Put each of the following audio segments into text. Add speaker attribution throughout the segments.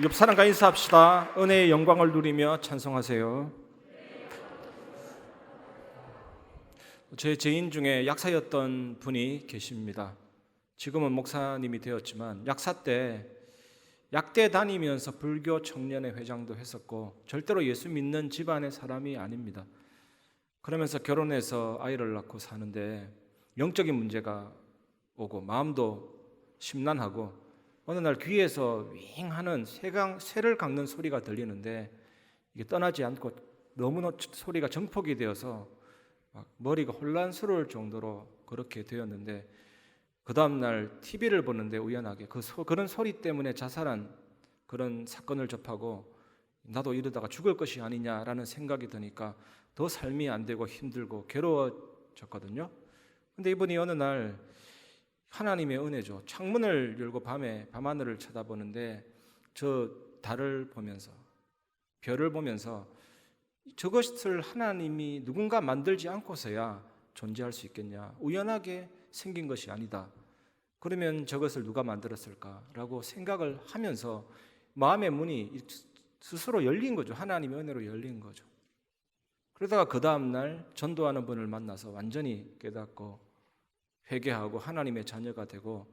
Speaker 1: 옆 사람과 인사합시다. 은혜의 영광을 누리며 찬송하세요. 제 지인 중에 약사였던 분이 계십니다. 지금은 목사님이 되었지만 약사 때 약대 다니면서 불교 청년회 회장도 했었고 절대로 예수 믿는 집안의 사람이 아닙니다. 그러면서 결혼해서 아이를 낳고 사는데 영적인 문제가 오고 마음도 심란하고 어느 날 귀에서 윙 하는 새를 깎는 소리가 들리는데 이게 떠나지 않고 너무나 소리가 정폭이 되어서 막 머리가 혼란스러울 정도로 그렇게 되었는데 그 다음날 TV를 보는데 우연하게 그런 소리 때문에 자살한 그런 사건을 접하고 나도 이러다가 죽을 것이 아니냐라는 생각이 드니까 더 삶이 안 되고 힘들고 괴로워졌거든요. 근데 이분이 어느 날 하나님의 은혜죠. 창문을 열고 밤에 밤하늘을 쳐다보는데 저 달을 보면서 별을 보면서 저것을 하나님이 누군가 만들지 않고서야 존재할 수 있겠냐. 우연하게 생긴 것이 아니다. 그러면 저것을 누가 만들었을까라고 생각을 하면서 마음의 문이 스스로 열린 거죠. 하나님의 은혜로 열린 거죠. 그러다가 그 다음날 전도하는 분을 만나서 완전히 깨닫고 회개하고 하나님의 자녀가 되고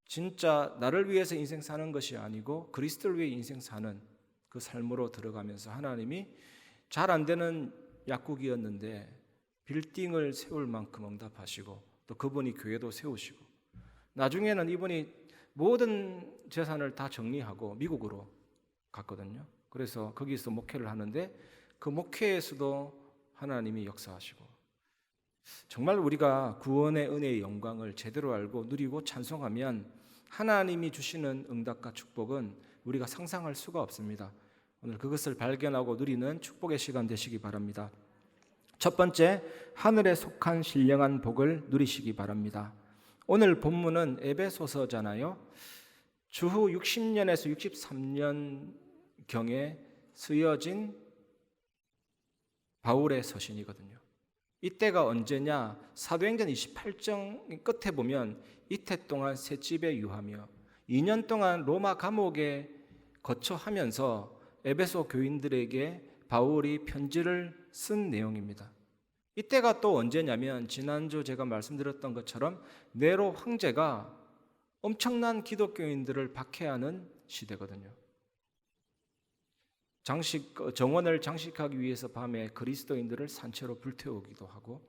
Speaker 1: 진짜 나를 위해서 인생 사는 것이 아니고 그리스도를 위해 인생 사는 그 삶으로 들어가면서 하나님이 잘 안 되는 약국이었는데 빌딩을 세울 만큼 응답하시고 또 그분이 교회도 세우시고 나중에는 이분이 모든 재산을 다 정리하고 미국으로 갔거든요. 그래서 거기서 목회를 하는데 그 목회에서도 하나님이 역사하시고 정말 우리가 구원의 은혜의 영광을 제대로 알고 누리고 찬송하면 하나님이 주시는 응답과 축복은 우리가 상상할 수가 없습니다. 오늘 그것을 발견하고 누리는 축복의 시간 되시기 바랍니다. 첫 번째, 하늘에 속한 신령한 복을 누리시기 바랍니다. 오늘 본문은 에베소서잖아요. 주후 60년에서 63년경에 쓰여진 바울의 서신이거든요. 이때가 언제냐? 사도행전 28장 끝에 보면 이태 동안 셋집에 유하며 2년 동안 로마 감옥에 거처하면서 에베소 교인들에게 바울이 편지를 쓴 내용입니다. 이때가 또 언제냐면 지난주 제가 말씀드렸던 것처럼 네로 황제가 엄청난 기독교인들을 박해하는 시대거든요. 정원을 장식하기 위해서 밤에 그리스도인들을 산채로 불태우기도 하고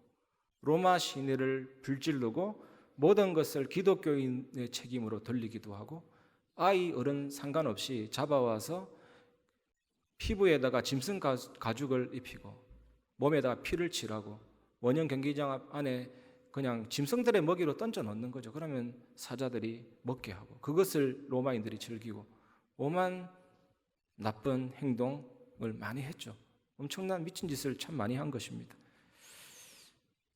Speaker 1: 로마 시내를 불지르고 모든 것을 기독교인의 책임으로 돌리기도 하고 아이 어른 상관없이 잡아와서 피부에다가 짐승 가죽을 입히고 몸에다가 피를 칠하고 원형 경기장 안에 그냥 짐승들의 먹이로 던져 넣는 거죠. 그러면 사자들이 먹게 하고 그것을 로마인들이 즐기고 오만 나쁜 행동을 많이 했죠. 엄청난 미친 짓을 참 많이 한 것입니다.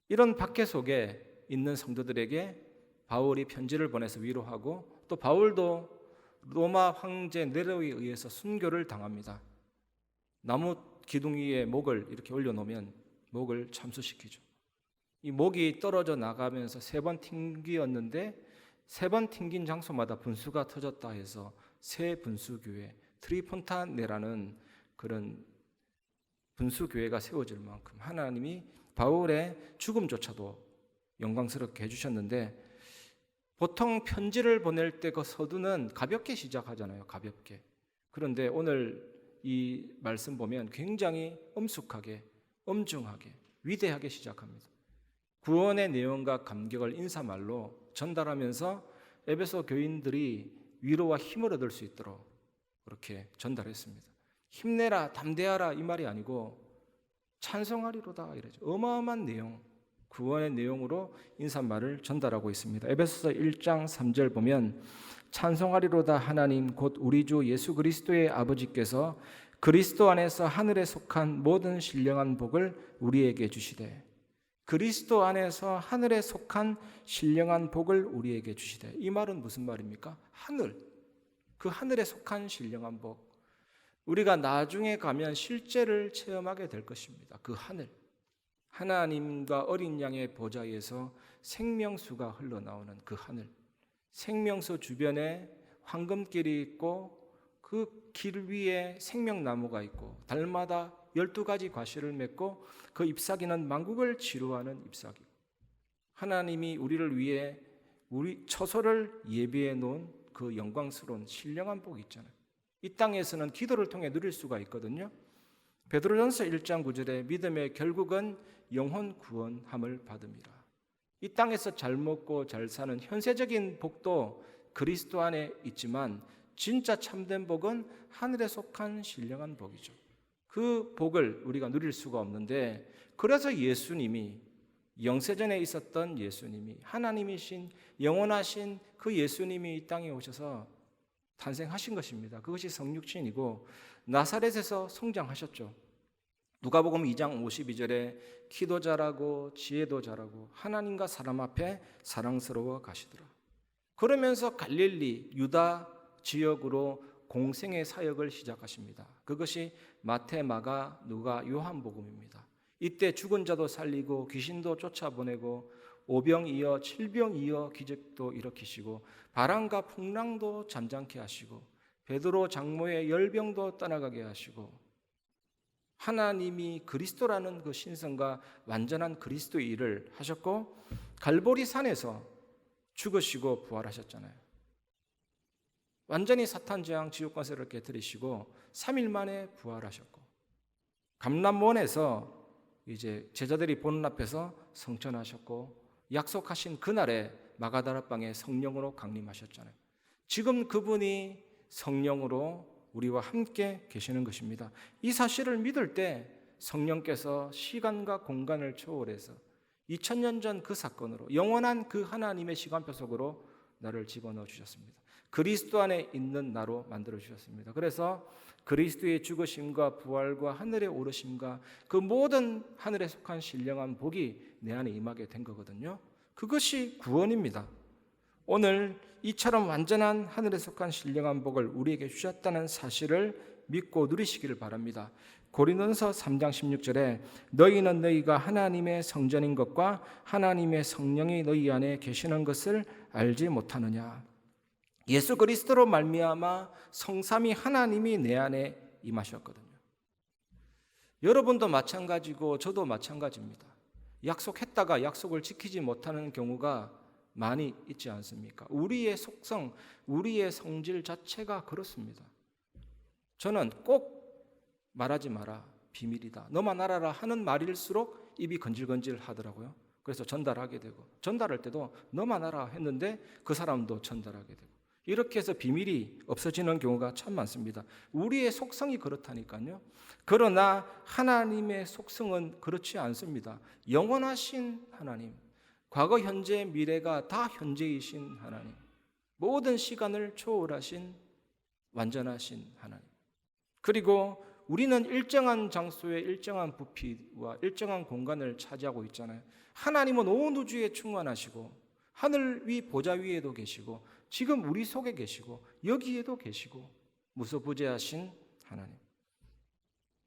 Speaker 1: 이런 박해 속에 있는 성도들에게 바울이 편지를 보내서 위로하고 또 바울도 로마 황제 네로에 의해서 순교를 당합니다. 나무 기둥 위에 목을 이렇게 올려놓으면 목을 참수시키죠. 이 목이 떨어져 나가면서 3번 튕기었는데 3번 튕긴 장소마다 분수가 터졌다 해서 새 분수교회 트리폰타네라는 그런 분수교회가 세워질 만큼 하나님이 바울의 죽음조차도 영광스럽게 해주셨는데 보통 편지를 보낼 때 그 서두는 가볍게 시작하잖아요. 가볍게. 그런데 오늘 이 말씀 보면 굉장히 엄숙하게 엄중하게 위대하게 시작합니다. 구원의 내용과 감격을 인사말로 전달하면서 에베소 교인들이 위로와 힘을 얻을 수 있도록 그렇게 전달했습니다. 힘내라, 담대하라 이 말이 아니고 찬송하리로다 이러죠. 어마어마한 내용, 구원의 내용으로 인사말을 전달하고 있습니다. 에베소서 1장 3절 보면 찬송하리로다 하나님 곧 우리 주 예수 그리스도의 아버지께서 그리스도 안에서 하늘에 속한 모든 신령한 복을 우리에게 주시되 그리스도 안에서 하늘에 속한 신령한 복을 우리에게 주시되 이 말은 무슨 말입니까? 그 하늘에 속한 신령한 복 우리가 나중에 가면 실제를 체험하게 될 것입니다. 그 하늘 하나님과 어린 양의 보좌에서 생명수가 흘러나오는 그 하늘 생명수 주변에 황금길이 있고 그 길 위에 생명나무가 있고 달마다 12가지 과실을 맺고 그 잎사귀는 만국을 치루하는 잎사귀. 하나님이 우리를 위해 우리 처소를 예비해 놓은 그 영광스러운 신령한 복이 있잖아요. 이 땅에서는 기도를 통해 누릴 수가 있거든요. 베드로전서 1장 9절에 믿음의 결국은 영혼 구원함을 받음이라. 이 땅에서 잘 먹고 잘 사는 현세적인 복도 그리스도 안에 있지만 진짜 참된 복은 하늘에 속한 신령한 복이죠. 그 복을 우리가 누릴 수가 없는데, 그래서 예수님이, 영세전에 있었던 예수님이, 하나님이신 영원하신 그 예수님이 이 땅에 오셔서 탄생하신 것입니다. 그것이 성육신이고 나사렛에서 성장하셨죠. 누가복음 2장 52절에 키도 자라고 지혜도 자라고 하나님과 사람 앞에 사랑스러워 가시더라. 그러면서 갈릴리 유다 지역으로 공생의 사역을 시작하십니다. 그것이 마태, 마가, 누가, 요한복음입니다. 이때 죽은 자도 살리고 귀신도 쫓아보내고 오병이어 칠병이어 기적도 일으키시고 바람과 풍랑도 잠잠케 하시고 베드로 장모의 열병도 떠나가게 하시고 하나님이 그리스도라는 그 신성과 완전한 그리스도의 일을 하셨고 갈보리 산에서 죽으시고 부활하셨잖아요. 완전히 사탄 재앙 지옥 권세를 깨뜨리시고 3일 만에 부활하셨고 감람원에서 이제 제자들이 보는 앞에서 성천하셨고 약속하신 그날에 마가다라방에 성령으로 강림하셨잖아요. 지금 그분이 성령으로 우리와 함께 계시는 것입니다. 이 사실을 믿을 때 성령께서 시간과 공간을 초월해서 2000년 전 그 사건으로 영원한 그 하나님의 시간표 속으로 나를 집어넣어 주셨습니다. 그리스도 안에 있는 나로 만들어 주셨습니다. 그래서 그리스도의 죽으심과 부활과 하늘에 오르심과 그 모든 하늘에 속한 신령한 복이 내 안에 임하게 된 거거든요. 그것이 구원입니다. 오늘 이처럼 완전한 하늘에 속한 신령한 복을 우리에게 주셨다는 사실을 믿고 누리시기를 바랍니다. 고린도전서 3장 16절에 너희는 너희가 하나님의 성전인 것과 하나님의 성령이 너희 안에 계시는 것을 알지 못하느냐. 예수 그리스도로 말미암아 성삼위 하나님이 내 안에 임하셨거든요. 여러분도 마찬가지고 저도 마찬가지입니다. 약속했다가 약속을 지키지 못하는 경우가 많이 있지 않습니까? 우리의 속성, 우리의 성질 자체가 그렇습니다. 저는 꼭 말하지 마라, 비밀이다, 너만 알아라 하는 말일수록 입이 건질건질 하더라고요. 그래서 전달하게 되고 전달할 때도 너만 알아 했는데 그 사람도 전달하게 되고 이렇게 해서 비밀이 없어지는 경우가 참 많습니다. 우리의 속성이 그렇다니까요. 그러나 하나님의 속성은 그렇지 않습니다. 영원하신 하나님, 과거, 현재, 미래가 다 현재이신 하나님, 모든 시간을 초월하신 완전하신 하나님. 그리고 우리는 일정한 장소에 일정한 부피와 일정한 공간을 차지하고 있잖아요. 하나님은 온 우주에 충만하시고 하늘 위 보좌 위에도 계시고 지금 우리 속에 계시고 여기에도 계시고 무소부재하신 하나님.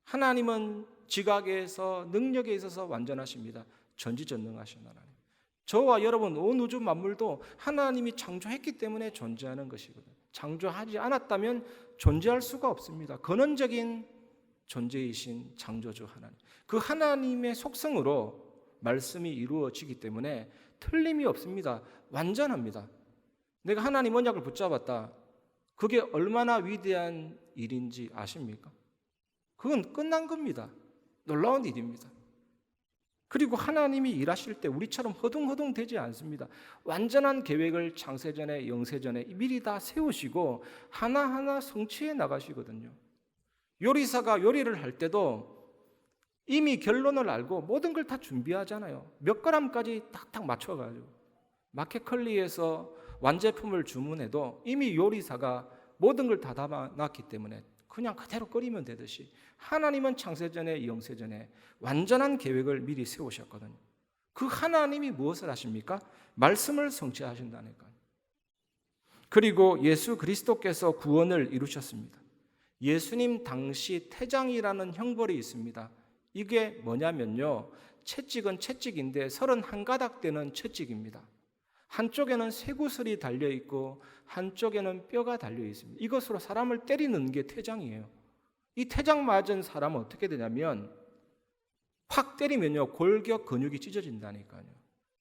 Speaker 1: 하나님은 지각에서 능력에 있어서 완전하십니다. 전지전능하신 하나님. 저와 여러분 온 우주 만물도 하나님이 창조했기 때문에 존재하는 것이거든요. 창조하지 않았다면 존재할 수가 없습니다. 근원적인 존재이신 창조주 하나님. 그 하나님의 속성으로 말씀이 이루어지기 때문에 틀림이 없습니다. 완전합니다. 내가 하나님 언약을 붙잡았다. 그게 얼마나 위대한 일인지 아십니까? 그건 끝난 겁니다. 놀라운 일입니다. 그리고 하나님이 일하실 때 우리처럼 허둥허둥 되지 않습니다. 완전한 계획을 창세전에 영세전에 미리 다 세우시고 하나하나 성취해 나가시거든요. 요리사가 요리를 할 때도 이미 결론을 알고 모든 걸 다 준비하잖아요. 몇 그램까지 딱딱 맞춰가지고 마켓컬리에서 완제품을 주문해도 이미 요리사가 모든 걸 다 담아놨기 때문에 그냥 그대로 끓이면 되듯이 하나님은 창세전에 영세전에 완전한 계획을 미리 세우셨거든요. 그 하나님이 무엇을 하십니까? 말씀을 성취하신다니까요. 그리고 예수 그리스도께서 구원을 이루셨습니다. 예수님 당시 태장이라는 형벌이 있습니다. 이게 뭐냐면요, 채찍은 채찍인데 31가닥 되는 채찍입니다. 한쪽에는 쇠구슬이 달려 있고 한쪽에는 뼈가 달려 있습니다. 이것으로 사람을 때리는 게 태장이에요. 이 태장 맞은 사람은 어떻게 되냐면 팍 때리면요 골격 근육이 찢어진다니까요.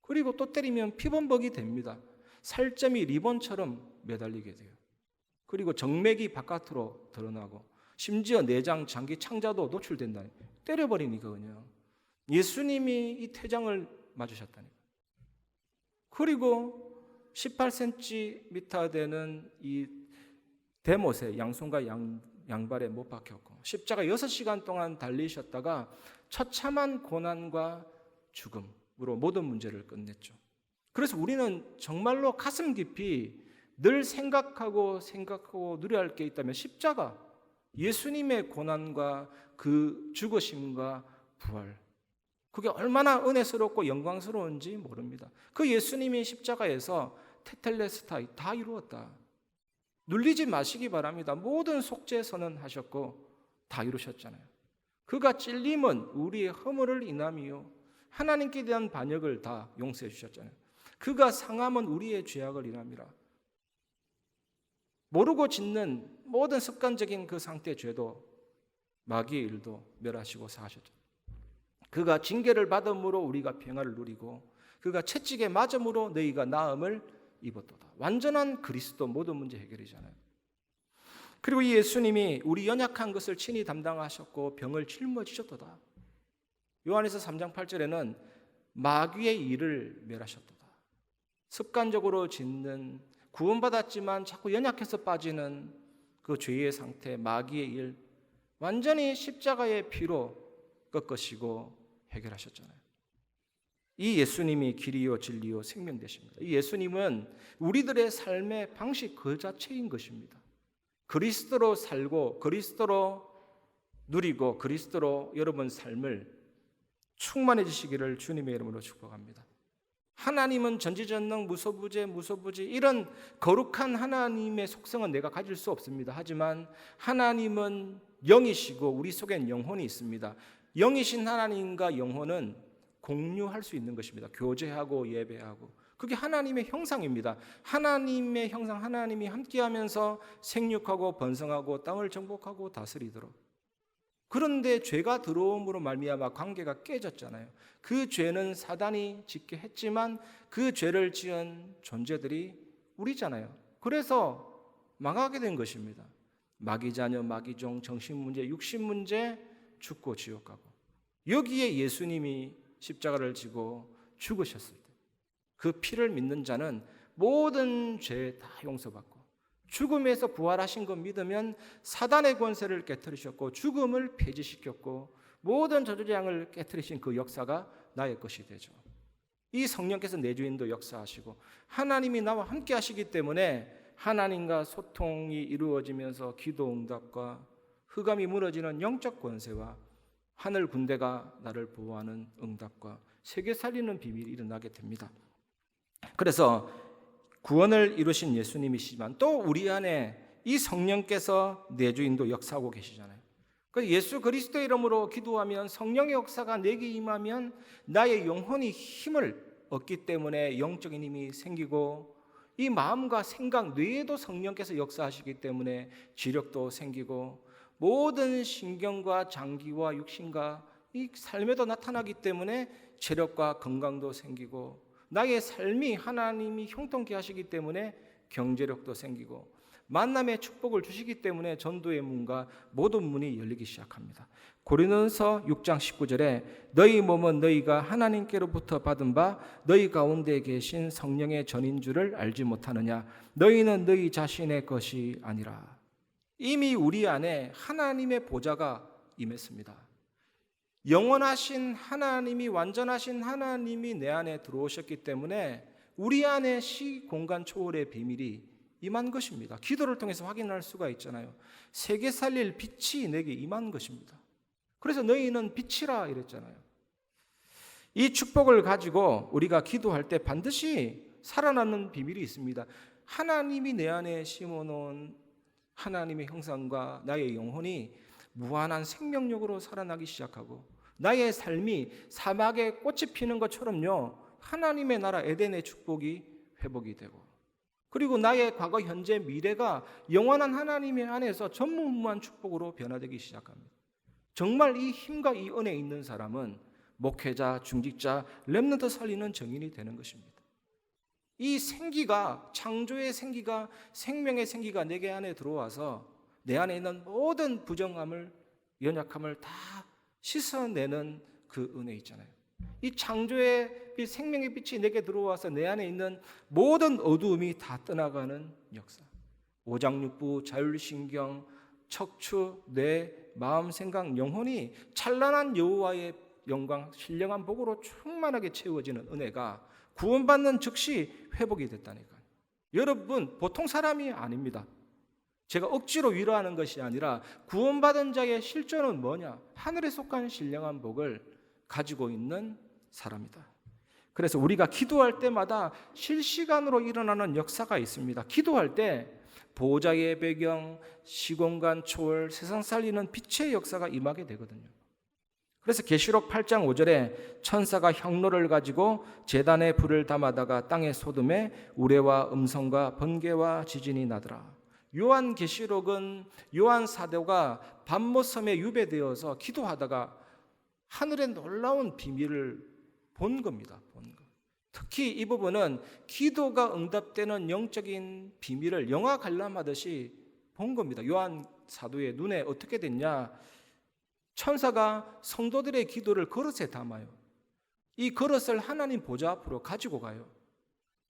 Speaker 1: 그리고 또 때리면 피범벅이 됩니다. 살점이 리본처럼 매달리게 돼요. 그리고 정맥이 바깥으로 드러나고 심지어 내장, 장기, 창자도 노출된다니. 때려버리니까 그냥. 예수님이 이 태장을 맞으셨다니까. 그리고 18cm 되는 이 대못에 양손과 양발에 못 박혔고 십자가 6시간 동안 달리셨다가 처참한 고난과 죽음으로 모든 문제를 끝냈죠. 그래서 우리는 정말로 가슴 깊이 늘 생각하고 누려야 할 게 있다면 십자가, 예수님의 고난과 그 죽으심과 부활, 그게 얼마나 은혜스럽고 영광스러운지 모릅니다. 그 예수님이 십자가에서 테텔레스타이 다 이루었다. 눌리지 마시기 바랍니다. 모든 속죄 선언하셨고 다 이루셨잖아요. 그가 찔림은 우리의 허물을 인함이요 하나님께 대한 반역을 다 용서해 주셨잖아요. 그가 상함은 우리의 죄악을 인함이라. 모르고 짓는 모든 습관적인 그 상태의 죄도 마귀의 일도 멸하시고 사하셨죠. 그가 징계를 받음으로 우리가 평화를 누리고 그가 채찍에 맞음으로 너희가 나음을 입었도다. 완전한 그리스도 모든 문제 해결이잖아요. 그리고 이 예수님이 우리 연약한 것을 친히 담당하셨고 병을 짊어지셨도다. 요한에서 3장 8절에는 마귀의 일을 멸하셨도다. 습관적으로 짓는 구원받았지만 자꾸 연약해서 빠지는 그 죄의 상태, 마귀의 일 완전히 십자가의 피로 꺾으시고 해결하셨잖아요. 이 예수님이 길이요 진리요 생명 되십니다. 이 예수님은 우리들의 삶의 방식 그 자체인 것입니다. 그리스도로 살고 그리스도로 누리고 그리스도로 여러분 삶을 충만해지시기를 주님의 이름으로 축복합니다. 하나님은 전지전능 무소부재 이런 거룩한 하나님의 속성은 내가 가질 수 없습니다. 하지만 하나님은 영이시고 우리 속엔 영혼이 있습니다. 영이신 하나님과 영혼은 공유할 수 있는 것입니다. 교제하고 예배하고 그게 하나님의 형상입니다. 하나님의 형상, 하나님이 함께하면서 생육하고 번성하고 땅을 정복하고 다스리도록. 그런데 죄가 들어옴으로 말미암아 관계가 깨졌잖아요. 그 죄는 사단이 짓게 했지만 그 죄를 지은 존재들이 우리잖아요. 그래서 망하게 된 것입니다. 마귀자녀, 마귀종, 정신문제, 육신문제, 죽고 지옥 가고. 여기에 예수님이 십자가를 지고 죽으셨을 때 그 피를 믿는 자는 모든 죄 다 용서받고 죽음에서 부활하신 것 믿으면 사단의 권세를 깨뜨리셨고 죽음을 폐지시켰고 모든 저주장을 깨뜨리신 그 역사가 나의 것이 되죠. 이 성령께서 내 주인도 역사하시고 하나님이 나와 함께 하시기 때문에 하나님과 소통이 이루어지면서 기도 응답과 흑암이 무너지는 영적 권세와 하늘 군대가 나를 보호하는 응답과 세계 살리는 비밀이 일어나게 됩니다. 그래서 구원을 이루신 예수님이시지만 또 우리 안에 이 성령께서 내 주인도 역사하고 계시잖아요. 예수 그리스도의 이름으로 기도하면 성령의 역사가 내게 임하면 나의 영혼이 힘을 얻기 때문에 영적인 힘이 생기고 이 마음과 생각, 뇌에도 성령께서 역사하시기 때문에 지력도 생기고 모든 신경과 장기와 육신과 이 삶에도 나타나기 때문에 체력과 건강도 생기고 나의 삶이 하나님이 형통케 하시기 때문에 경제력도 생기고 만남의 축복을 주시기 때문에 전도의 문과 모든 문이 열리기 시작합니다. 고린도서 6장 19절에 너희 몸은 너희가 하나님께로부터 받은 바 너희 가운데 계신 성령의 전인 줄을 알지 못하느냐. 너희는 너희 자신의 것이 아니라. 이미 우리 안에 하나님의 보좌가 임했습니다. 영원하신 하나님이, 완전하신 하나님이 내 안에 들어오셨기 때문에 우리 안에 시 공간 초월의 비밀이 임한 것입니다. 기도를 통해서 확인할 수가 있잖아요. 세계 살릴 빛이 내게 임한 것입니다. 그래서 너희는 빛이라 이랬잖아요. 이 축복을 가지고 우리가 기도할 때 반드시 살아남는 비밀이 있습니다. 하나님이 내 안에 심어놓은 하나님의 형상과 나의 영혼이 무한한 생명력으로 살아나기 시작하고 나의 삶이 사막에 꽃이 피는 것처럼요 하나님의 나라 에덴의 축복이 회복이 되고, 그리고 나의 과거, 현재, 미래가 영원한 하나님의 안에서 전무후무한 축복으로 변화되기 시작합니다. 정말 이 힘과 이 은혜에 있는 사람은 목회자, 중직자, 렘넌트 살리는 정인이 되는 것입니다. 이 생기가, 창조의 생기가, 생명의 생기가 내게 안에 들어와서 내 안에 있는 모든 부정함을, 연약함을 다 씻어내는 그 은혜 있잖아요. 이 창조의 빛, 생명의 빛이 내게 들어와서 내 안에 있는 모든 어두움이 다 떠나가는 역사. 오장육부, 자율신경, 척추, 뇌, 마음, 생각, 영혼이 찬란한 여호와의 영광, 신령한 복으로 충만하게 채워지는 은혜가 구원받는 즉시 회복이 됐다니까요. 여러분, 보통 사람이 아닙니다. 제가 억지로 위로하는 것이 아니라 구원받은 자의 실존은 뭐냐? 하늘에 속한 신령한 복을 가지고 있는 사람이다. 그래서 우리가 기도할 때마다 실시간으로 일어나는 역사가 있습니다. 기도할 때 보좌의 배경, 시공간 초월, 세상 살리는 빛의 역사가 임하게 되거든요. 그래서 계시록 8장 5절에 천사가 향로를 가지고 제단에 불을 담아다가 땅의 소돔에 우레와 음성과 번개와 지진이 나더라. 요한 계시록은 요한 사도가 밤모섬에 유배되어서 기도하다가 하늘의 놀라운 비밀을 본 겁니다. 특히 이 부분은 기도가 응답되는 영적인 비밀을 영화 관람하듯이 본 겁니다. 요한 사도의 눈에 어떻게 됐냐? 천사가 성도들의 기도를 그릇에 담아요. 이 그릇을 하나님 보좌 앞으로 가지고 가요.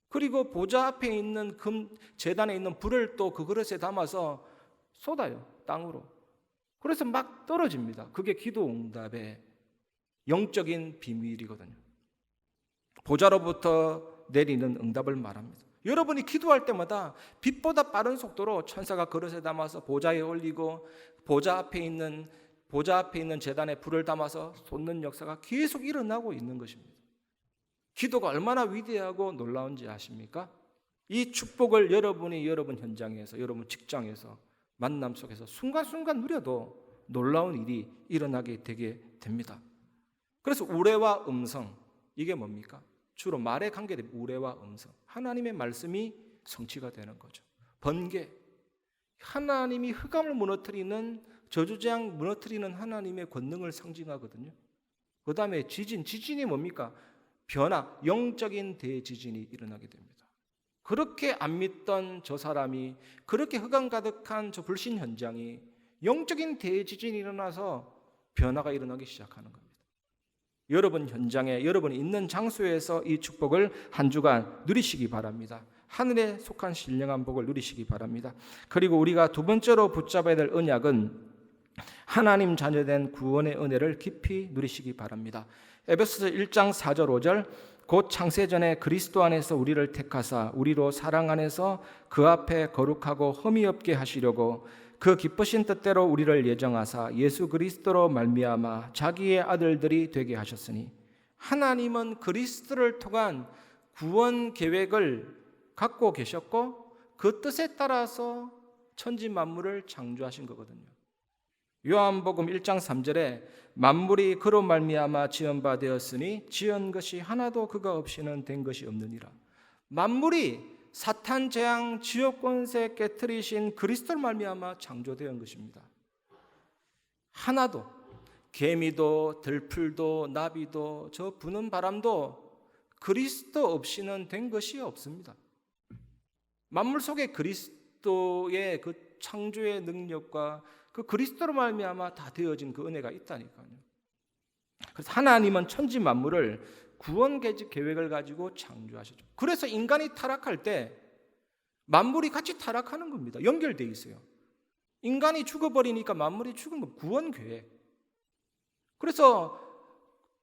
Speaker 1: 그리고 보좌 앞에 있는 제단에 있는 불을 또 그 그릇에 담아서 쏟아요, 땅으로. 그래서 막 떨어집니다. 그게 기도 응답의 영적인 비밀이거든요. 보좌로부터 내리는 응답을 말합니다. 여러분이 기도할 때마다 빛보다 빠른 속도로 천사가 그릇에 담아서 보좌에 올리고 보좌 앞에 있는 제단에 불을 담아서 쏟는 역사가 계속 일어나고 있는 것입니다. 기도가 얼마나 위대하고 놀라운지 아십니까? 이 축복을 여러분이 여러분 현장에서, 여러분 직장에서, 만남 속에서 순간순간 누려도 놀라운 일이 일어나게 되게 됩니다. 그래서 우레와 음성, 이게 뭡니까? 주로 말에 관계된 우레와 음성, 하나님의 말씀이 성취가 되는 거죠. 번개, 하나님이 흑암을 무너뜨리는, 저주재앙 무너뜨리는 하나님의 권능을 상징하거든요. 그 다음에 지진이 뭡니까? 변화, 영적인 대지진이 일어나게 됩니다. 그렇게 안 믿던 저 사람이, 그렇게 흑암 가득한 저 불신 현장이 영적인 대지진이 일어나서 변화가 일어나기 시작하는 겁니다. 여러분 현장에, 여러분이 있는 장소에서 이 축복을 한 주간 누리시기 바랍니다. 하늘에 속한 신령한 복을 누리시기 바랍니다. 그리고 우리가 두 번째로 붙잡아야 될 언약은 하나님 자녀된 구원의 은혜를 깊이 누리시기 바랍니다. 에베소서 1장 4절 5절, 곧 창세전에 그리스도 안에서 우리를 택하사 우리로 사랑 안에서 그 앞에 거룩하고 흠이 없게 하시려고 그 기쁘신 뜻대로 우리를 예정하사 예수 그리스도로 말미암아 자기의 아들들이 되게 하셨으니, 하나님은 그리스도를 통한 구원 계획을 갖고 계셨고 그 뜻에 따라서 천지 만물을 창조하신 거거든요. 요한복음 1장 3절에 만물이 그로 말미암아 지은 바 되었으니 지은 것이 하나도 그가 없이는 된 것이 없느니라. 만물이 사탄 재앙 지옥 권세 깨트리신 그리스도로 말미암아 창조된 것입니다. 하나도, 개미도 들풀도 나비도 저 부는 바람도 그리스도 없이는 된 것이 없습니다. 만물 속에 그리스도의 그 창조의 능력과 그 그리스도로 말미암아 다 되어진 그 은혜가 있다니까요. 그래서 하나님은 천지 만물을 구원 계획을 가지고 창조하셨죠. 그래서 인간이 타락할 때 만물이 같이 타락하는 겁니다. 연결되어 있어요. 인간이 죽어버리니까 만물이 죽은 겁니다. 구원 계획. 그래서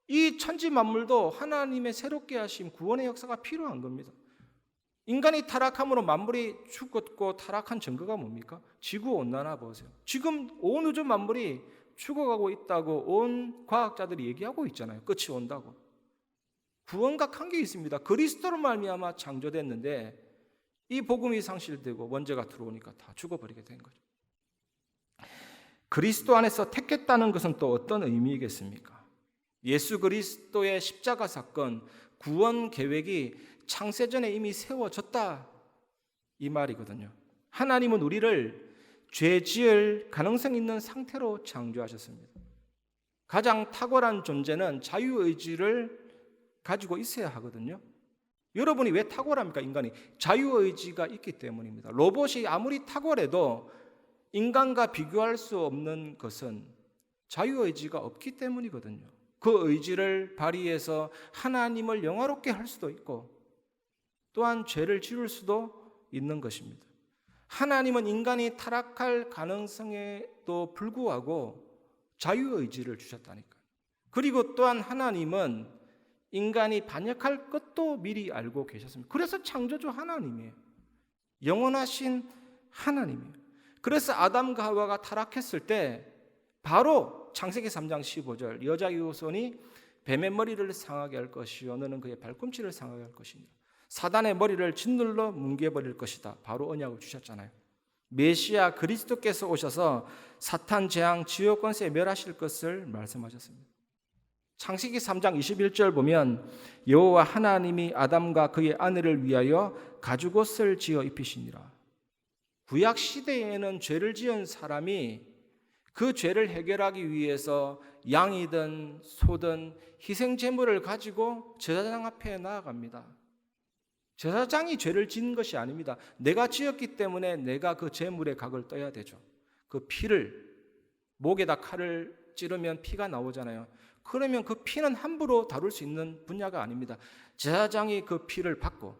Speaker 1: 이 천지 만물도 하나님의 새롭게 하신 구원의 역사가 필요한 겁니다. 인간이 타락함으로 만물이 죽었고 타락한 증거가 뭡니까? 지구온난화 보세요. 지금 온 우주 만물이 죽어가고 있다고 온 과학자들이 얘기하고 있잖아요. 끝이 온다고. 구원과 관계 있습니다. 그리스도로 말미암아 창조됐는데 이 복음이 상실되고 원죄가 들어오니까 다 죽어버리게 된 거죠. 그리스도 안에서 택했다는 것은 또 어떤 의미이겠습니까? 예수 그리스도의 십자가 사건, 구원 계획이 창세전에 이미 세워졌다 이 말이거든요. 하나님은 우리를 죄 지을 가능성 있는 상태로 창조하셨습니다. 가장 탁월한 존재는 자유의지를 가지고 있어야 하거든요. 여러분이 왜 탁월합니까? 인간이 자유의지가 있기 때문입니다. 로봇이 아무리 탁월해도 인간과 비교할 수 없는 것은 자유의지가 없기 때문이거든요. 그 의지를 발휘해서 하나님을 영화롭게 할 수도 있고 또한 죄를 지을 수도 있는 것입니다. 하나님은 인간이 타락할 가능성에도 불구하고 자유의지를 주셨다니까요. 그리고 또한 하나님은 인간이 반역할 것도 미리 알고 계셨습니다. 그래서 창조주 하나님이에요. 영원하신 하나님이에요. 그래서 아담과 하와가 타락했을 때 바로 창세기 3장 15절 여자의 후손이 뱀의 머리를 상하게 할 것이요 너는 그의 발꿈치를 상하게 할 것이니 사단의 머리를 짓눌러 뭉개버릴 것이다. 바로 언약을 주셨잖아요. 메시아 그리스도께서 오셔서 사탄 재앙 지옥 권세 멸하실 것을 말씀하셨습니다. 창세기 3장 21절 보면 여호와 하나님이 아담과 그의 아내를 위하여 가죽옷을 지어 입히시니라. 구약 시대에는 죄를 지은 사람이 그 죄를 해결하기 위해서 양이든 소든 희생 제물을 가지고 제사장 앞에 나아갑니다. 제사장이 죄를 지은 것이 아닙니다. 내가 지었기 때문에 내가 그 제물의 각을 떠야 되죠. 그 피를 목에다 칼을 찌르면 피가 나오잖아요. 그러면 그 피는 함부로 다룰 수 있는 분야가 아닙니다. 제사장이 그 피를 받고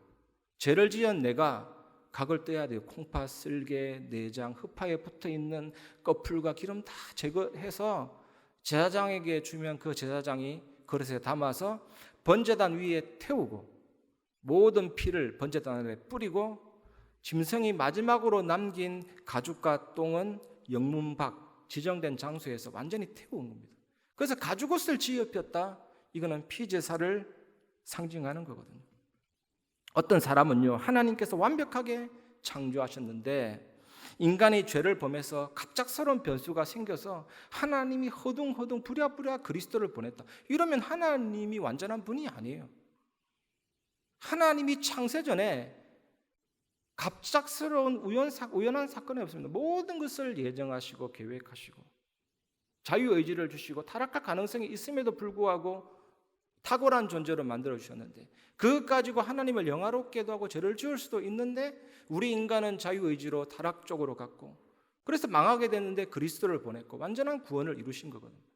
Speaker 1: 죄를 지은 내가 각을 떼야 돼요. 콩팥, 쓸개, 내장, 흑파에 붙어있는 꺼풀과 기름 다 제거해서 제사장에게 주면 그 제사장이 그릇에 담아서 번제단 위에 태우고 모든 피를 번제단 아래 뿌리고 짐승이 마지막으로 남긴 가죽과 똥은 영문박 지정된 장소에서 완전히 태운 겁니다. 그래서 가죽옷을 지어폈다. 이거는 피제사를 상징하는 거거든요. 어떤 사람은요, 하나님께서 완벽하게 창조하셨는데 인간이 죄를 범해서 갑작스러운 변수가 생겨서 하나님이 허둥허둥 부랴부랴 그리스도를 보냈다. 이러면 하나님이 완전한 분이 아니에요. 하나님이 창세전에 갑작스러운 우연한 사건이 없습니다. 모든 것을 예정하시고 계획하시고 자유의지를 주시고 타락할 가능성이 있음에도 불구하고 탁월한 존재로 만들어주셨는데 그것 가지고 하나님을 영화롭게도 하고 죄를 지을 수도 있는데 우리 인간은 자유의지로 타락 쪽으로 갔고 그래서 망하게 됐는데 그리스도를 보냈고 완전한 구원을 이루신 거거든요.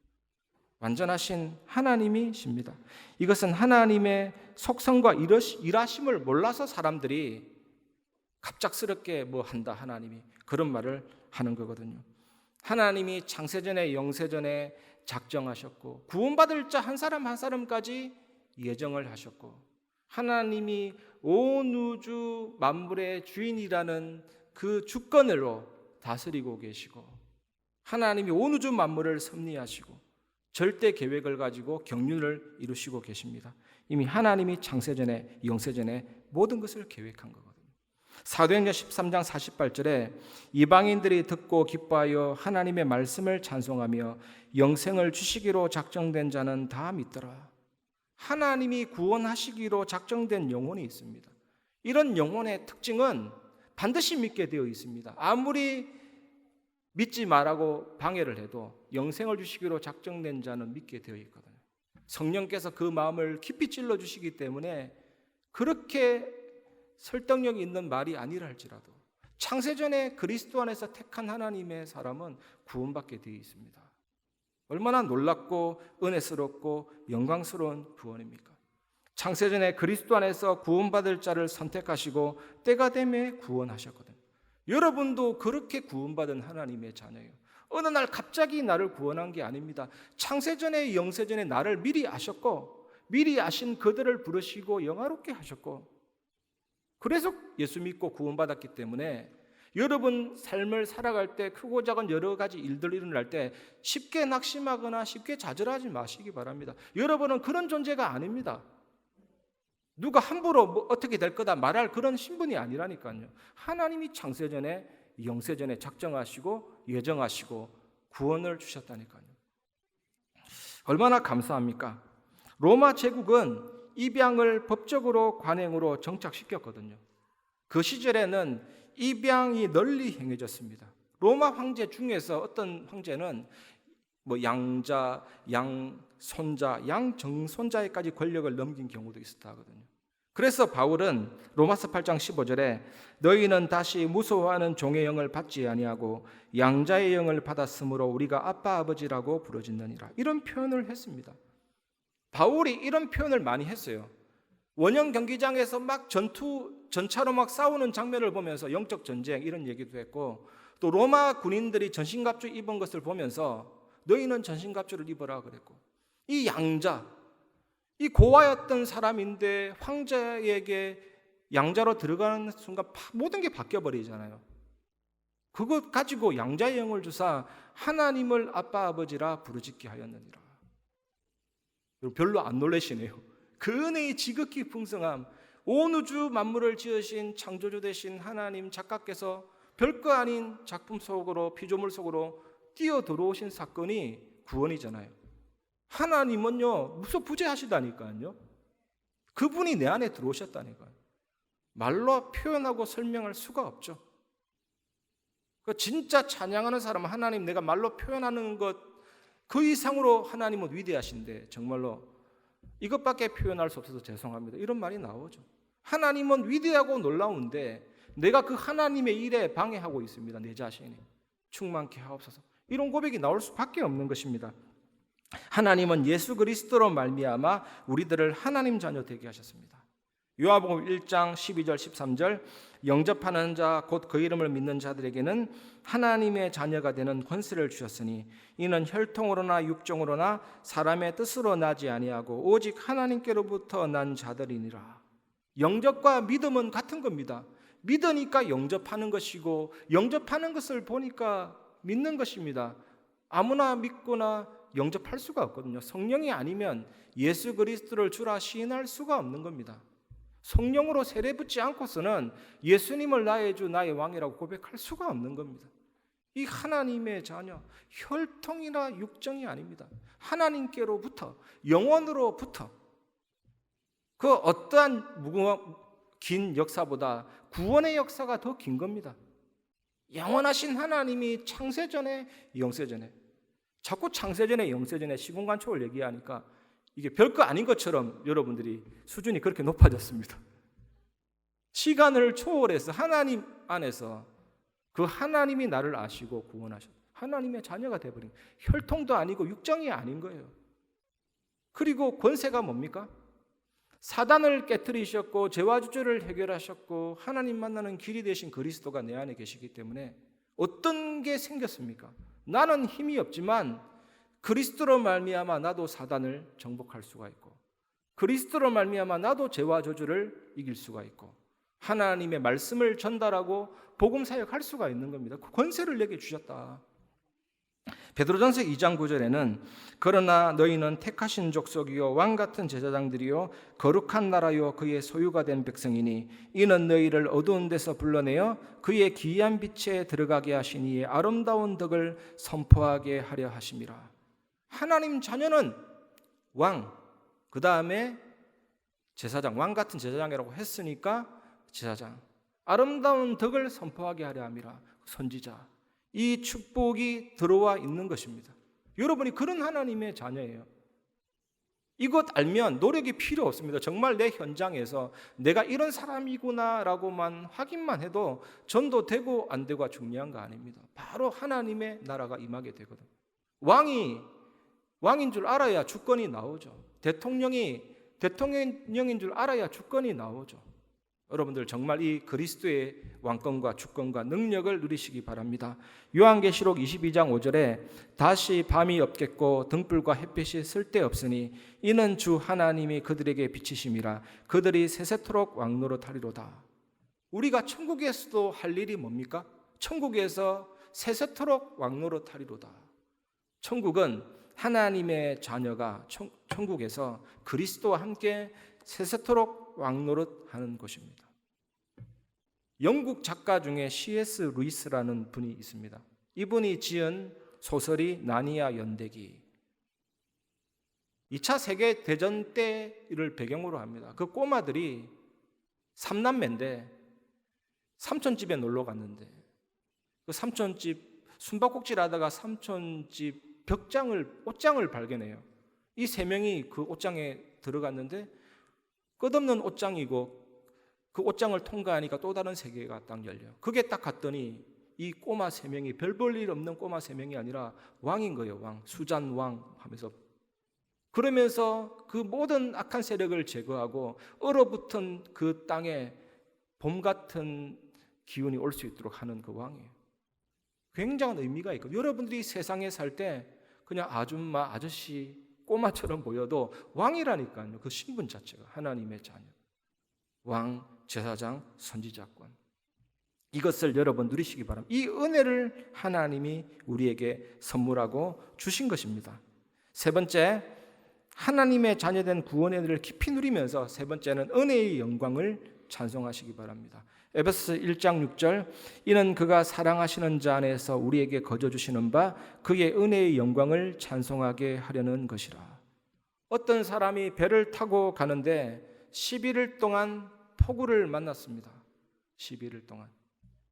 Speaker 1: 완전하신 하나님이십니다. 이것은 하나님의 속성과 일하심을 몰라서 사람들이 갑작스럽게 뭐 한다 하나님이 그런 말을 하는 거거든요. 하나님이 창세전에 영세전에 작정하셨고 구원받을 자 한 사람 한 사람까지 예정을 하셨고 하나님이 온 우주 만물의 주인이라는 그 주권으로 다스리고 계시고 하나님이 온 우주 만물을 섭리하시고 절대 계획을 가지고 경륜을 이루시고 계십니다. 이미 하나님이 창세전에 영세전에 모든 것을 계획한 거거든요. 사도행전 13장 48절에 이방인들이 듣고 기뻐하여 하나님의 말씀을 찬송하며 영생을 주시기로 작정된 자는 다 믿더라. 하나님이 구원하시기로 작정된 영혼이 있습니다. 이런 영혼의 특징은 반드시 믿게 되어 있습니다. 아무리 믿지 말라고 방해를 해도 영생을 주시기로 작정된 자는 믿게 되어 있거든요. 성령께서 그 마음을 깊이 찔러 주시기 때문에 그렇게 설득력 있는 말이 아니라 할지라도 창세전에 그리스도 안에서 택한 하나님의 사람은 구원받게 되어 있습니다. 얼마나 놀랍고 은혜스럽고 영광스러운 구원입니까? 창세전에 그리스도 안에서 구원받을 자를 선택하시고 때가 되매 구원하셨거든요. 여러분도 그렇게 구원받은 하나님의 자녀예요. 어느 날 갑자기 나를 구원한 게 아닙니다. 창세전에 영세전에 나를 미리 아셨고 미리 아신 그들을 부르시고 영화롭게 하셨고 그래서 예수 믿고 구원받았기 때문에 여러분 삶을 살아갈 때 크고 작은 여러 가지 일들이 일어날 때 쉽게 낙심하거나 쉽게 좌절하지 마시기 바랍니다. 여러분은 그런 존재가 아닙니다. 누가 함부로 뭐 어떻게 될 거다 말할 그런 신분이 아니라니까요. 하나님이 창세전에 영세전에 작정하시고 예정하시고 구원을 주셨다니까요. 얼마나 감사합니까? 로마 제국은 입양을 법적으로 관행으로 정착시켰거든요. 그 시절에는 입양이 널리 행해졌습니다. 로마 황제 중에서 어떤 황제는 양자, 양손자, 양정손자에까지 권력을 넘긴 경우도 있었다 하거든요. 그래서 바울은 로마서 8장 15절에 너희는 다시 무소하는 종의 영을 받지 아니하고 양자의 영을 받았으므로 우리가 아빠 아버지라고 부르짖느니라, 이런 표현을 했습니다. 바울이 이런 표현을 많이 했어요. 원형 경기장에서 막 전차로 막 싸우는 장면을 보면서 영적 전쟁 이런 얘기도 했고, 또 로마 군인들이 전신갑주 입은 것을 보면서 너희는 전신갑주를 입어라 그랬고, 이 양자, 이 고아였던 사람인데 황제에게 양자로 들어가는 순간 모든 게 바뀌어버리잖아요. 그것 가지고 양자의 영을 주사 하나님을 아빠 아버지라 부르짖게 하였느니라. 별로 안 놀라시네요. 그 은혜의 지극히 풍성함, 온 우주 만물을 지으신 창조주 되신 하나님 작가께서 별거 아닌 작품 속으로, 피조물 속으로 뛰어 들어오신 사건이 구원이잖아요. 하나님은요 무소부재하시다니까요. 그분이 내 안에 들어오셨다니까요. 말로 표현하고 설명할 수가 없죠. 진짜 찬양하는 사람은 하나님 내가 말로 표현하는 것 그 이상으로 하나님은 위대하신데 정말로 이것밖에 표현할 수 없어서 죄송합니다, 이런 말이 나오죠. 하나님은 위대하고 놀라운데 내가 그 하나님의 일에 방해하고 있습니다. 내 자신이 충만케 하옵소서, 이런 고백이 나올 수밖에 없는 것입니다. 하나님은 예수 그리스도로 말미암아 우리들을 하나님 자녀 되게 하셨습니다. 요한복음 1장 12절 13절 영접하는 자 곧 그 이름을 믿는 자들에게는 하나님의 자녀가 되는 권세를 주셨으니 이는 혈통으로나 육정으로나 사람의 뜻으로 나지 아니하고 오직 하나님께로부터 난 자들이니라. 영접과 믿음은 같은 겁니다. 믿으니까 영접하는 것이고 영접하는 것을 보니까 믿는 것입니다. 아무나 믿거나 영접할 수가 없거든요. 성령이 아니면 예수 그리스도를 주라 시인할 수가 없는 겁니다. 성령으로 세례 붙지 않고서는 예수님을 나의 주 나의 왕이라고 고백할 수가 없는 겁니다. 이 하나님의 자녀, 혈통이나 육정이 아닙니다. 하나님께로부터, 영원으로부터, 그 어떠한 긴 역사보다 구원의 역사가 더 긴 겁니다. 영원하신 하나님이 창세전에 영세전에, 자꾸 창세전에 영세전에 시공간초를 얘기하니까 이게 별거 아닌 것처럼 여러분들이 수준이 그렇게 높아졌습니다. 시간을 초월해서 하나님 안에서 그 하나님이 나를 아시고 구원하셨다. 하나님의 자녀가 되어버린, 혈통도 아니고 육정이 아닌 거예요. 그리고 권세가 뭡니까? 사단을 깨트리셨고 죄와 주죄를 해결하셨고 하나님 만나는 길이 되신 그리스도가 내 안에 계시기 때문에 어떤 게 생겼습니까? 나는 힘이 없지만 그리스도로 말미암아 나도 사단을 정복할 수가 있고, 그리스도로 말미암아 나도 죄와 저주를 이길 수가 있고, 하나님의 말씀을 전달하고 복음 사역할 수가 있는 겁니다. 그 권세를 내게 주셨다. 베드로전서 2장 9절에는 그러나 너희는 택하신 족속이요 왕 같은 제사장들이요 거룩한 나라요 그의 소유가 된 백성이니 이는 너희를 어두운 데서 불러내어 그의 기이한 빛에 들어가게 하신 이의 아름다운 덕을 선포하게 하려 하심이라. 하나님 자녀는 왕, 그 다음에 제사장, 왕 같은 제사장이라고 했으니까 제사장, 아름다운 덕을 선포하게 하려 함이라. 선지자, 이 축복이 들어와 있는 것입니다. 여러분이 그런 하나님의 자녀예요. 이것 알면 노력이 필요 없습니다. 정말 내 현장에서 내가 이런 사람이구나라고만 확인만 해도 전도되고 안 되고가 중요한 거 아닙니다. 바로 하나님의 나라가 임하게 되거든요. 왕인 줄 알아야 주권이 나오죠. 대통령인 줄 알아야 주권이 나오죠. 여러분들 정말 이 그리스도의 왕권과 주권과 능력을 누리시기 바랍니다. 요한계시록 22장 5절에 다시 밤이 없겠고 등불과 햇빛이 쓸데없으니 이는 주 하나님이 그들에게 비치심이라. 그들이 세세토록 왕노릇하리로다. 우리가 천국에서도 할 일이 뭡니까? 천국에서 세세토록 왕노릇하리로다. 천국은 하나님의 자녀가 천국에서 그리스도와 함께 세세토록 왕노릇하는 곳입니다. 영국 작가 중에 C.S. 루이스라는 분이 있습니다. 이분이 지은 소설이 나니아 연대기. 2차 세계대전 때를 배경으로 합니다. 그 꼬마들이 3남매인데 삼촌집에 놀러 갔는데 그 삼촌집 숨바꼭질 하다가 삼촌집 옷장을 발견해요. 이 세 명이 그 옷장에 들어갔는데 끝없는 옷장이고 그 옷장을 통과하니까 또 다른 세계가 딱 열려요. 그게 딱 갔더니 이 꼬마 세 명이 별 볼 일 없는 꼬마 세 명이 아니라 왕인 거예요. 왕, 수잔 왕 하면서 그러면서 그 모든 악한 세력을 제거하고 얼어붙은 그 땅에 봄 같은 기운이 올 수 있도록 하는 그 왕이에요. 굉장한 의미가 있고 여러분들이 세상에 살 때 그냥 아줌마, 아저씨, 꼬마처럼 보여도 왕이라니까요. 그 신분 자체가 하나님의 자녀. 왕, 제사장, 선지자권. 이것을 여러분 누리시기 바랍니다. 이 은혜를 하나님이 우리에게 선물하고 주신 것입니다. 세 번째, 하나님의 자녀된 구원의 은혜를 깊이 누리면서 세 번째는 은혜의 영광을 찬송하시기 바랍니다. 에베소서 1장 6절 이는 그가 사랑하시는 자 안에서 우리에게 거저 주시는 바 그의 은혜의 영광을 찬송하게 하려는 것이라. 어떤 사람이 배를 타고 가는데 11일 동안 폭우를 만났습니다. 11일 동안.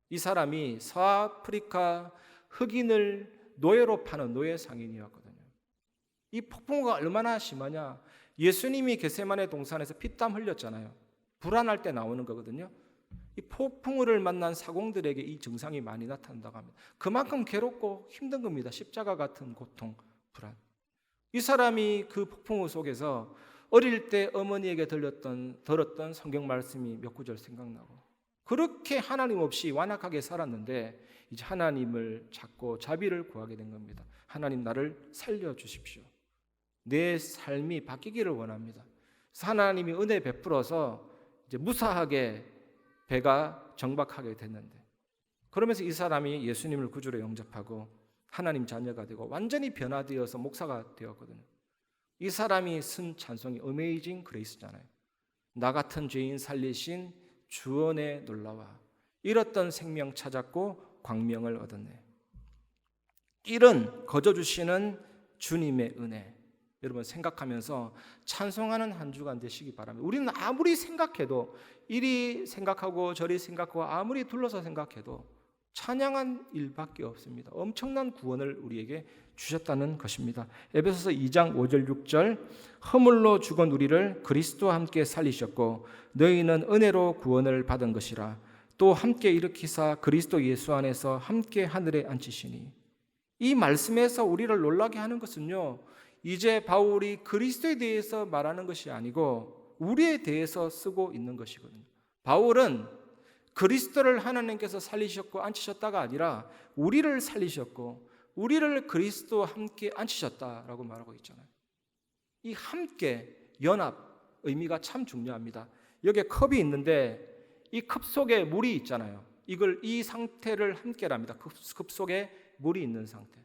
Speaker 1: 이 사람이 서아프리카 흑인을 노예로 파는 노예 상인이었거든요. 이 폭풍우가 얼마나 심하냐? 예수님이 겟세마네 동산에서 피땀 흘렸잖아요. 불안할 때 나오는 거거든요. 이 폭풍우를 만난 사공들에게 이 증상이 많이 나타난다고 합니다. 그만큼 괴롭고 힘든 겁니다. 십자가 같은 고통, 불안. 이 사람이 그 폭풍우 속에서 어릴 때 어머니에게 들었던 성경 말씀이 몇 구절 생각나고 그렇게 하나님 없이 완악하게 살았는데 이제 하나님을 찾고 자비를 구하게 된 겁니다. 하나님 나를 살려주십시오. 내 삶이 바뀌기를 원합니다. 그래서 하나님이 은혜 베풀어서 이제 무사하게 배가 정박하게 됐는데 그러면서 이 사람이 예수님을 구주로 영접하고 하나님 자녀가 되고 완전히 변화되어서 목사가 되었거든요. 이 사람이 쓴 찬송이 어메이징 그레이스잖아요. 나 같은 죄인 살리신 주원의 놀라와 잃었던 생명 찾았고 광명을 얻었네. 이런 거저 주시는 주님의 은혜 여러분 생각하면서 찬송하는 한 주간 되시기 바랍니다. 우리는 아무리 생각해도 이리 생각하고 저리 생각하고 아무리 둘러서 생각해도 찬양한 일밖에 없습니다. 엄청난 구원을 우리에게 주셨다는 것입니다. 에베소서 2장 5절 6절 허물로 죽은 우리를 그리스도와 함께 살리셨고 너희는 은혜로 구원을 받은 것이라 또 함께 일으키사 그리스도 예수 안에서 함께 하늘에 앉히시니 이 말씀에서 우리를 놀라게 하는 것은요 이제 바울이 그리스도에 대해서 말하는 것이 아니고 우리에 대해서 쓰고 있는 것이거든요. 바울은 그리스도를 하나님께서 살리셨고 앉히셨다가 아니라 우리를 살리셨고 우리를 그리스도와 함께 앉히셨다라고 말하고 있잖아요. 이 함께 연합 의미가 참 중요합니다. 여기에 컵이 있는데 이 컵 속에 물이 있잖아요. 이 상태를 함께랍니다. 컵 속에 물이 있는 상태.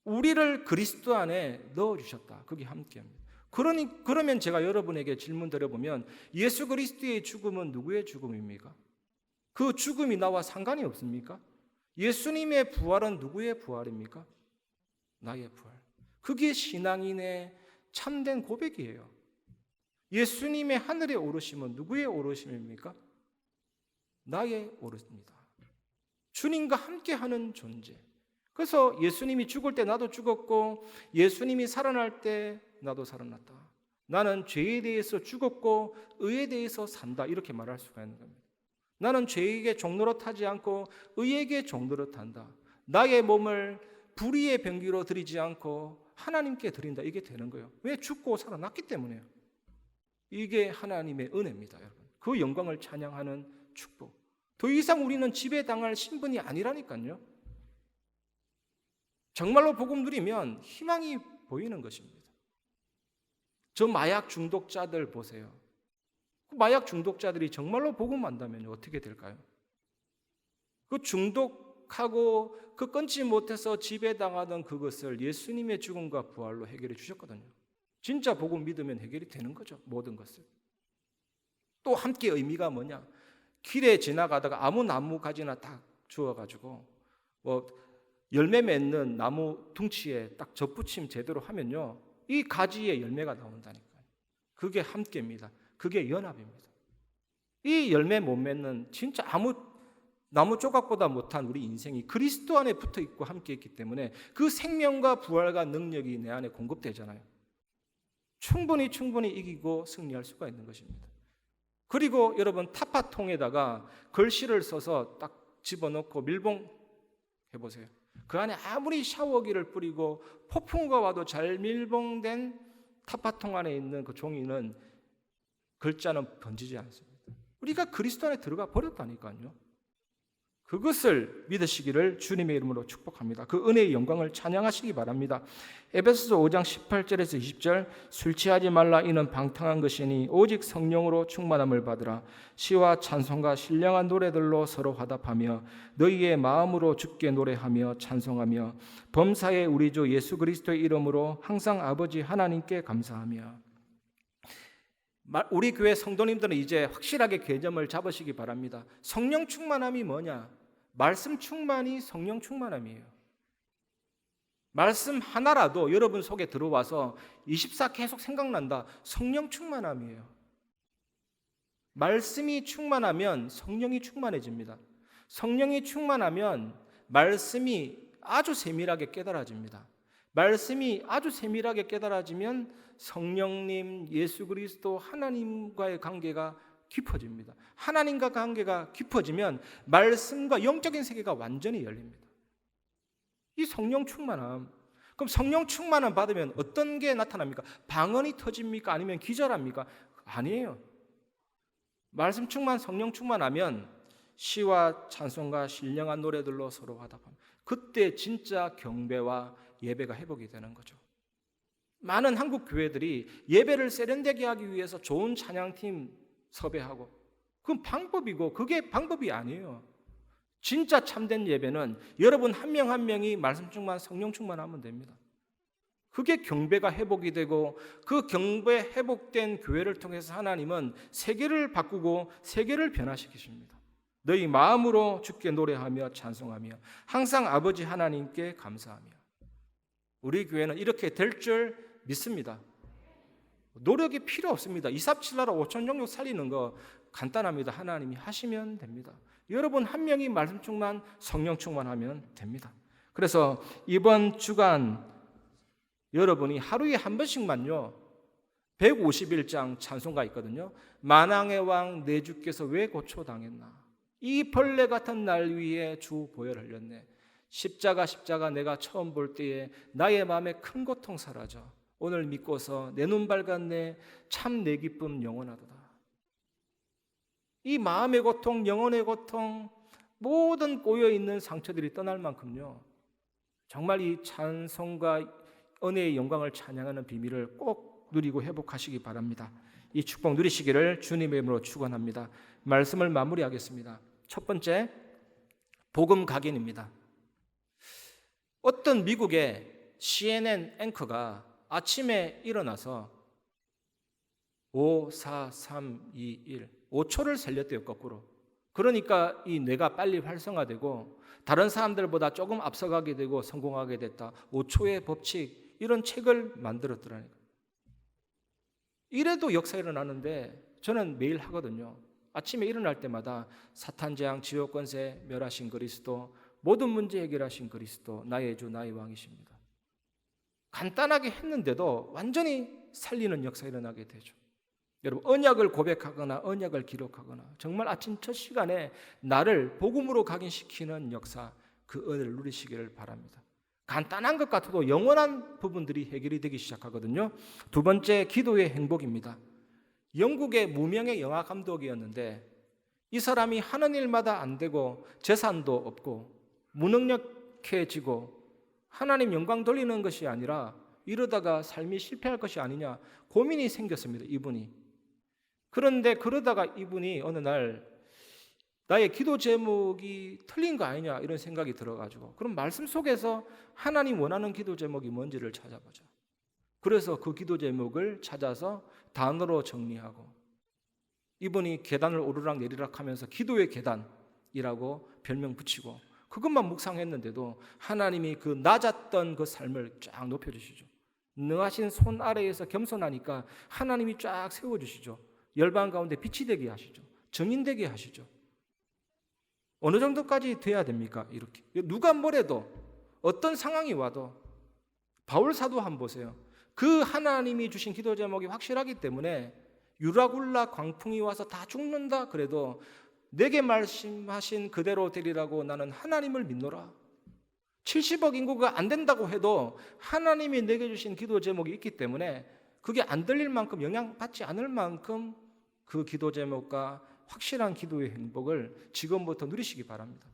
Speaker 1: 우리를 그리스도 안에 넣어주셨다. 그게 함께합니다. 그러면 제가 여러분에게 질문 드려보면 예수 그리스도의 죽음은 누구의 죽음입니까? 그 죽음이 나와 상관이 없습니까? 예수님의 부활은 누구의 부활입니까? 나의 부활. 그게 신앙인의 참된 고백이에요. 예수님의 하늘에 오르심은 누구의 오르심입니까? 나의 오르심입니다. 주님과 함께하는 존재. 그래서 예수님이 죽을 때 나도 죽었고 예수님이 살아날 때 나도 살아났다. 나는 죄에 대해서 죽었고 의에 대해서 산다. 이렇게 말할 수가 있는 겁니다. 나는 죄에게 종노릇하지 않고 의에게 종노릇한다. 나의 몸을 불의의 병기로 드리지 않고 하나님께 드린다. 이게 되는 거예요. 왜? 죽고 살아났기 때문에요. 이게 하나님의 은혜입니다, 여러분. 그 영광을 찬양하는 축복. 더 이상 우리는 지배당할 신분이 아니라니까요. 정말로 복음 누리면 희망이 보이는 것입니다. 저 마약 중독자들 보세요. 그 마약 중독자들이 정말로 복음 안다면 어떻게 될까요? 그 중독하고 그 끊지 못해서 지배당하던 그것을 예수님의 죽음과 부활로 해결해 주셨거든요. 진짜 복음 믿으면 해결이 되는 거죠. 모든 것을. 또 함께 의미가 뭐냐? 길에 지나가다가 아무 나무 가지나 딱 주워가지고 열매 맺는 나무 둥치에 딱 접붙임 제대로 하면요 이 가지에 열매가 나온다니까요. 그게 함께입니다. 그게 연합입니다. 이 열매 못 맺는 진짜 아무 나무 조각보다 못한 우리 인생이 그리스도 안에 붙어 있고 함께 있기 때문에 그 생명과 부활과 능력이 내 안에 공급되잖아요. 충분히 이기고 승리할 수가 있는 것입니다. 그리고 여러분 타파통에다가 글씨를 써서 딱 집어넣고 밀봉 해보세요. 그 안에 아무리 샤워기를 뿌리고 폭풍우가 와도 잘 밀봉된 타파통 안에 있는 그 종이는 글자는 번지지 않습니다. 우리가 그리스도 안에 들어가 버렸다니까요. 그것을 믿으시기를 주님의 이름으로 축복합니다. 그 은혜의 영광을 찬양하시기 바랍니다. 에베소서 5장 18절에서 20절 술 취하지 말라 이는 방탕한 것이니 오직 성령으로 충만함을 받으라. 시와 찬송과 신령한 노래들로 서로 화답하며 너희의 마음으로 주께 노래하며 찬송하며 범사의 우리 주 예수 그리스도의 이름으로 항상 아버지 하나님께 감사하며. 우리 교회 성도님들은 이제 확실하게 개념을 잡으시기 바랍니다. 성령 충만함이 뭐냐? 말씀 충만이 성령 충만함이에요. 말씀 하나라도 여러분 속에 들어와서 24 계속 생각난다. 성령 충만함이에요. 말씀이 충만하면 성령이 충만해집니다. 성령이 충만하면 말씀이 아주 세밀하게 깨달아집니다. 말씀이 아주 세밀하게 깨달아지면 성령님, 예수 그리스도, 하나님과의 관계가 깊어집니다. 하나님과 관계가 깊어지면 말씀과 영적인 세계가 완전히 열립니다. 이 성령 충만함. 그럼 성령 충만함 받으면 어떤 게 나타납니까? 방언이 터집니까? 아니면 기절합니까? 아니에요. 말씀 충만, 성령 충만하면 시와 찬송과 신령한 노래들로 서로 화답합니다. 그때 진짜 경배와 예배가 회복이 되는 거죠. 많은 한국 교회들이 예배를 세련되게 하기 위해서 좋은 찬양팀 섭외하고 그건 방법이고 그게 방법이 아니에요. 진짜 참된 예배는 여러분 한 명 한 명이 말씀 충만, 성령 충만하면 됩니다. 그게 경배가 회복이 되고 그 경배 회복된 교회를 통해서 하나님은 세계를 바꾸고 세계를 변화시키십니다. 너희 마음으로 주께 노래하며 찬송하며 항상 아버지 하나님께 감사하며. 우리 교회는 이렇게 될 줄 믿습니다. 노력이 필요 없습니다. 이삽칠나라 5천 종족 살리는 거 간단합니다. 하나님이 하시면 됩니다. 여러분 한 명이 말씀 충만, 성령 충만하면 됩니다. 그래서 이번 주간 여러분이 하루에 한 번씩만요 151장 찬송가 있거든요. 만왕의 왕 내 주께서 왜 고초당했나, 이 벌레 같은 날 위에 주 보혈 흘렸네, 십자가 내가 처음 볼 때에 나의 마음에 큰 고통 사라져 오늘 믿고서 내 눈 밝았네 참 내 기쁨 영원하도다. 이 마음의 고통, 영혼의 고통, 모든 꼬여있는 상처들이 떠날 만큼요 정말 이 찬송과 은혜의 영광을 찬양하는 비밀을 꼭 누리고 회복하시기 바랍니다. 이 축복 누리시기를 주님의 이름으로 축원합니다. 말씀을 마무리하겠습니다. 첫 번째, 복음 각인입니다. 어떤 미국의 CNN 앵커가 아침에 일어나서 5, 4, 3, 2, 1 5초를 살렸대요, 거꾸로. 그러니까 이 뇌가 빨리 활성화되고 다른 사람들보다 조금 앞서가게 되고 성공하게 됐다. 5초의 법칙, 이런 책을 만들었더라니까요. 이래도 역사 일어나는데 저는 매일 하거든요. 아침에 일어날 때마다 사탄 재앙, 지옥 권세 멸하신 그리스도, 모든 문제 해결하신 그리스도, 나의 주 나의 왕이십니다. 간단하게 했는데도 완전히 살리는 역사 일어나게 되죠. 여러분 언약을 고백하거나 언약을 기록하거나 정말 아침 첫 시간에 나를 복음으로 각인시키는 역사, 그 은혜를 누리시기를 바랍니다. 간단한 것 같아도 영원한 부분들이 해결이 되기 시작하거든요. 두 번째, 기도의 행복입니다. 영국의 무명의 영화 감독이었는데 이 사람이 하는 일마다 안 되고 재산도 없고 무능력해지고 하나님 영광 돌리는 것이 아니라 이러다가 삶이 실패할 것이 아니냐 고민이 생겼습니다. 이분이. 그런데 그러다가 이분이 어느 날 나의 기도 제목이 틀린 거 아니냐 이런 생각이 들어가지고 그럼 말씀 속에서 하나님 원하는 기도 제목이 뭔지를 찾아보자. 그래서 그 기도 제목을 찾아서 단어로 정리하고 이분이 계단을 오르락 내리락 하면서 기도의 계단이라고 별명 붙이고 그것만 묵상했는데도 하나님이 그 낮았던 그 삶을 쫙 높여주시죠. 능하신 손 아래에서 겸손하니까 하나님이 쫙 세워주시죠. 열방 가운데 빛이 되게 하시죠. 증인되게 하시죠. 어느 정도까지 돼야 됩니까? 이렇게 누가 뭐래도 어떤 상황이 와도 바울 사도 한번 보세요. 그 하나님이 주신 기도 제목이 확실하기 때문에 유라굴라 광풍이 와서 다 죽는다 그래도 내게 말씀하신 그대로 되리라고 나는 하나님을 믿노라. 70억 인구가 안 된다고 해도 하나님이 내게 주신 기도 제목이 있기 때문에 그게 안 들릴 만큼 영향받지 않을 만큼 그 기도 제목과 확실한 기도의 행복을 지금부터 누리시기 바랍니다.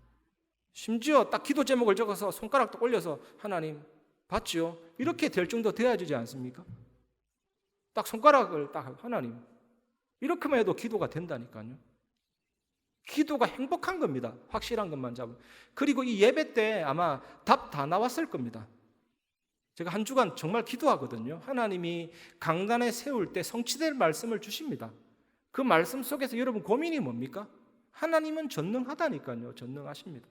Speaker 1: 심지어 딱 기도 제목을 적어서 손가락도 올려서 하나님 봤지요? 이렇게 될 정도 돼야 되지 않습니까? 딱 손가락을 딱 하나님 이렇게만 해도 기도가 된다니까요. 기도가 행복한 겁니다. 확실한 것만 잡으면. 그리고 이 예배 때 아마 답 다 나왔을 겁니다. 제가 한 주간 정말 기도하거든요. 하나님이 강단에 세울 때 성취될 말씀을 주십니다. 그 말씀 속에서 여러분 고민이 뭡니까? 하나님은 전능하다니까요. 전능하십니다.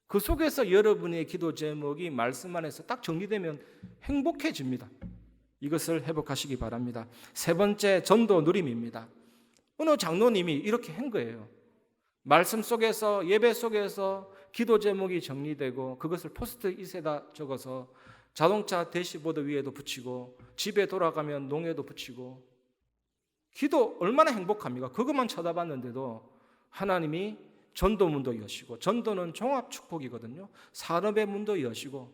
Speaker 1: 그 속에서 여러분의 기도 제목이 말씀 안에서 딱 정리되면 행복해집니다. 이것을 회복하시기 바랍니다. 세 번째, 전도 누림입니다. 어느 장로님이 이렇게 한 거예요. 말씀 속에서, 예배 속에서 기도 제목이 정리되고 그것을 포스트잇에다 적어서 자동차 대시보드 위에도 붙이고 집에 돌아가면 농에도 붙이고. 기도 얼마나 행복합니까? 그것만 쳐다봤는데도 하나님이 전도 문도 여시고, 전도는 종합 축복이거든요. 산업의 문도 여시고,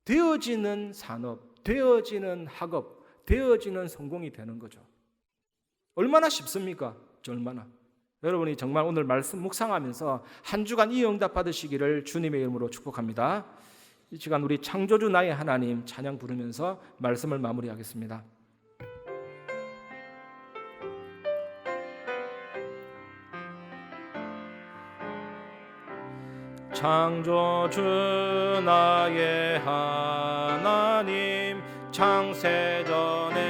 Speaker 1: 되어지는 산업, 되어지는 학업, 되어지는 성공이 되는 거죠. 얼마나 쉽습니까? 얼마나. 여러분이 정말 오늘 말씀 묵상하면서 한 주간 이 응답 받으시기를 주님의 이름으로 축복합니다. 이 시간 우리 창조주 나의 하나님 찬양 부르면서 말씀을 마무리하겠습니다. 창조주 나의 하나님 창세전에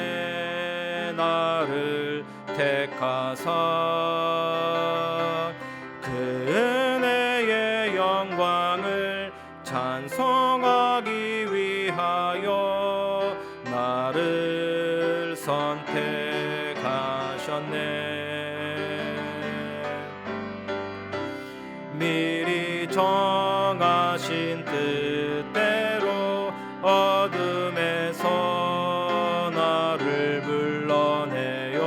Speaker 1: 나를 택하사 그 은혜의 영광을 찬송하기 위하여 나를 선택하셨네. 미리 정하신 뜻대로 어둠에서 나를 불러내요.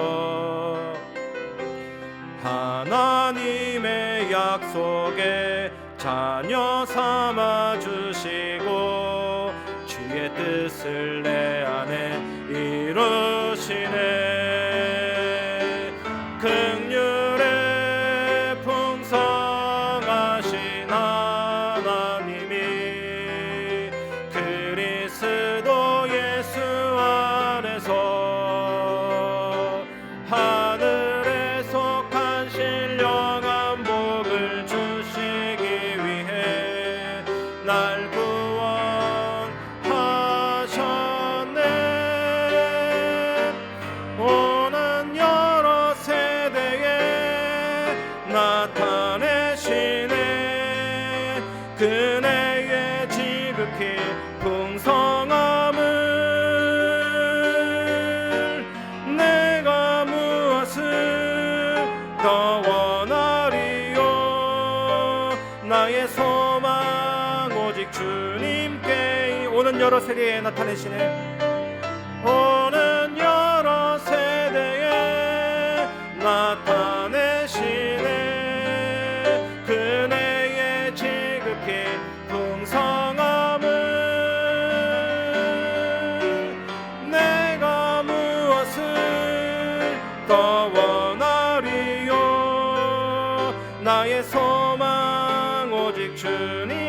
Speaker 1: 하나님의 약속에 자녀 삼아 주시고 주의 뜻을 내 안에 이루시네. 긍휼의 풍성하신 하나님이 그리스도 예수 안에서 하늘에 속한 신령한 복을 주시기 위해 날 구원하셨네. 오는 여러 세대에 나타내시네. 그네의 지극히 풍성함을 내가 무엇을 더 원하리요. 나의 소망 오직 주님께. 오는 여러 세대에 나타내시네. 오는 여러 세대에 나타내시네. 그네의 지극히 풍성함을 내가 무엇을 더 원하리요. 나의 소망 오직 주님